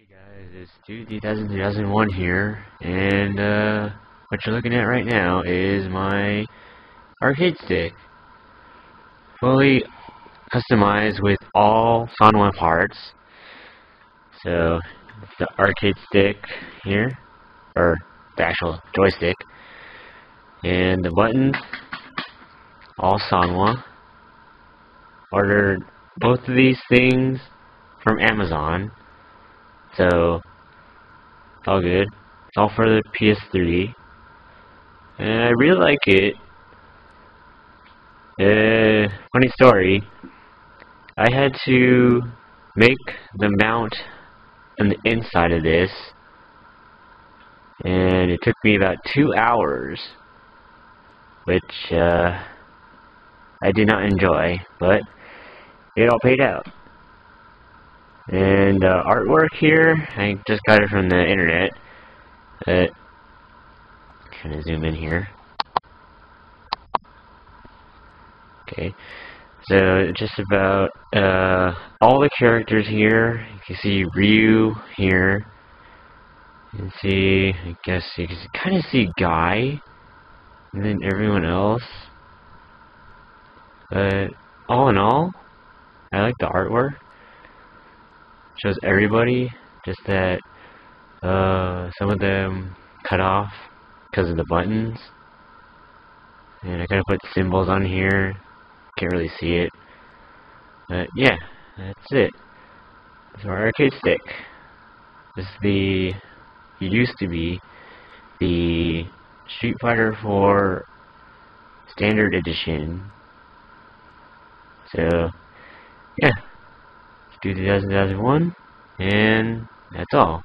Guys, it's Dude 2001 here, and what you're looking at right now is my arcade stick, fully customized with all Sanwa parts. So, it's the arcade stick here, or the actual joystick, and the buttons, all Sanwa. Ordered both of these things from Amazon, so it's all good. It's all for the PS3, and I really like it. Funny story, I had to make the mount on the inside of this, and it took me about 2 hours, which I did not enjoy, but it all paid out. And artwork here, I just got it from the internet. Kind of zoom in here. Okay, so just about all the characters here. You can see Ryu here. You can see, I guess you can kind of see Guy, and then everyone else. But all in all, I like the artwork. Shows everybody, just that some of them cut off because of the buttons, and I gotta put symbols on here. Can't really see it, but yeah, that's it. So our arcade stick. This is used to be the Street Fighter 4 Standard Edition. So yeah, let's do 2001, and that's all.